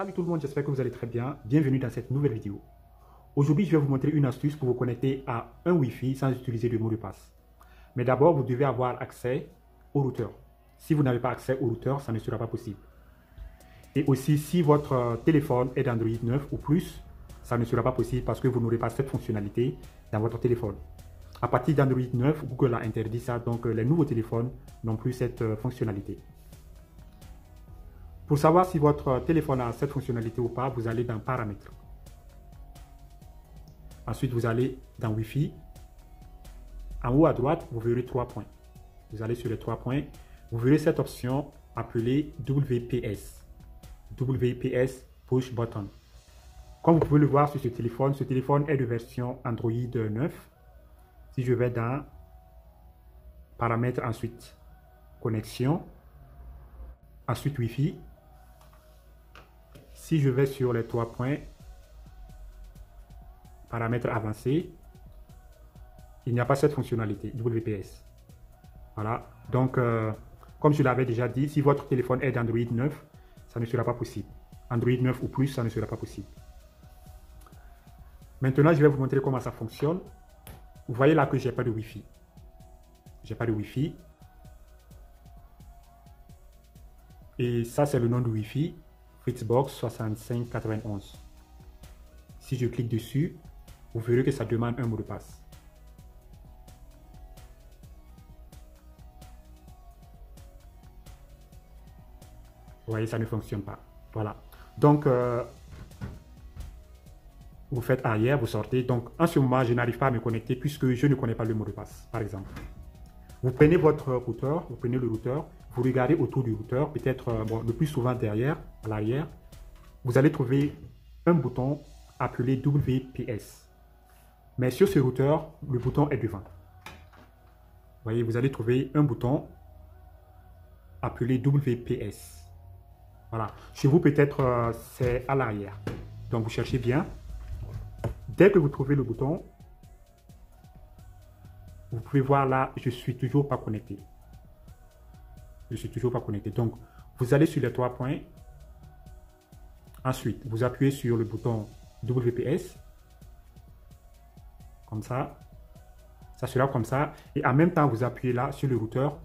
Salut tout le monde, j'espère que vous allez très bien. Bienvenue dans cette nouvelle vidéo. Aujourd'hui, je vais vous montrer une astuce pour vous connecter à un Wi-Fi sans utiliser de mot de passe. Mais d'abord, vous devez avoir accès au routeur. Si vous n'avez pas accès au routeur, ça ne sera pas possible. Et aussi, si votre téléphone est d'Android 9 ou plus, ça ne sera pas possible parce que vous n'aurez pas cette fonctionnalité dans votre téléphone. À partir d'Android 9, Google a interdit ça, donc les nouveaux téléphones n'ont plus cette fonctionnalité. Pour savoir si votre téléphone a cette fonctionnalité ou pas, vous allez dans Paramètres. Ensuite, vous allez dans Wi-Fi. En haut à droite, vous verrez 3 points. Vous allez sur les 3 points. Vous verrez cette option appelée WPS. WPS Push Button. Comme vous pouvez le voir sur ce téléphone est de version Android 9. Si je vais dans Paramètres, ensuite Connexion, ensuite Wi-Fi. Si je vais sur les 3 points, paramètres avancés, il n'y a pas cette fonctionnalité WPS. Voilà, donc comme je l'avais déjà dit, si votre téléphone est d'Android 9, ça ne sera pas possible. Android 9 ou plus, ça ne sera pas possible. Maintenant, je vais vous montrer comment ça fonctionne. Vous voyez là que j'ai pas de Wi-Fi. J'ai pas de Wi-Fi. Et ça, c'est le nom du Wi-Fi. Fritzbox 6591. Si je clique dessus, vous verrez que ça demande un mot de passe. Vous voyez, ça ne fonctionne pas. Voilà. Donc, vous faites arrière, vous sortez. Donc, en ce moment, je n'arrive pas à me connecter puisque je ne connais pas le mot de passe, par exemple. Vous prenez votre routeur, vous prenez le routeur, vous regardez autour du routeur, peut-être le plus souvent derrière, à l'arrière. Vous allez trouver un bouton appelé WPS. Mais sur ce routeur, le bouton est devant. Vous voyez, vous allez trouver un bouton appelé WPS. Voilà. Chez vous, peut-être, c'est à l'arrière. Donc, vous cherchez bien. Dès que vous trouvez le bouton, vous pouvez voir là, je ne suis toujours pas connecté. Je ne suis toujours pas connecté. Donc, vous allez sur les 3 points. Ensuite, vous appuyez sur le bouton WPS. Comme ça. Ça sera comme ça. Et en même temps, vous appuyez là sur le routeur.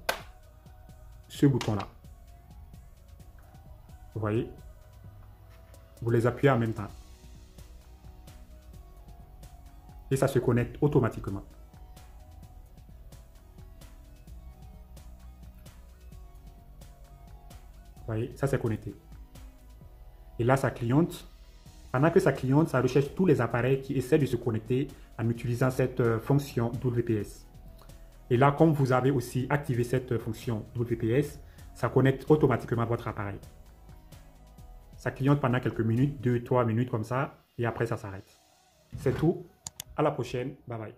Ce bouton-là. Vous voyez? Vous les appuyez en même temps. Et ça se connecte automatiquement. Vous voyez, ça c'est connecté. Et là, ça clignote. Pendant que ça clignote, ça recherche tous les appareils qui essaient de se connecter en utilisant cette fonction WPS. Et là, comme vous avez aussi activé cette fonction WPS, ça connecte automatiquement votre appareil. Ça clignote pendant quelques minutes, 2-3 minutes comme ça, et après ça s'arrête. C'est tout. À la prochaine. Bye bye.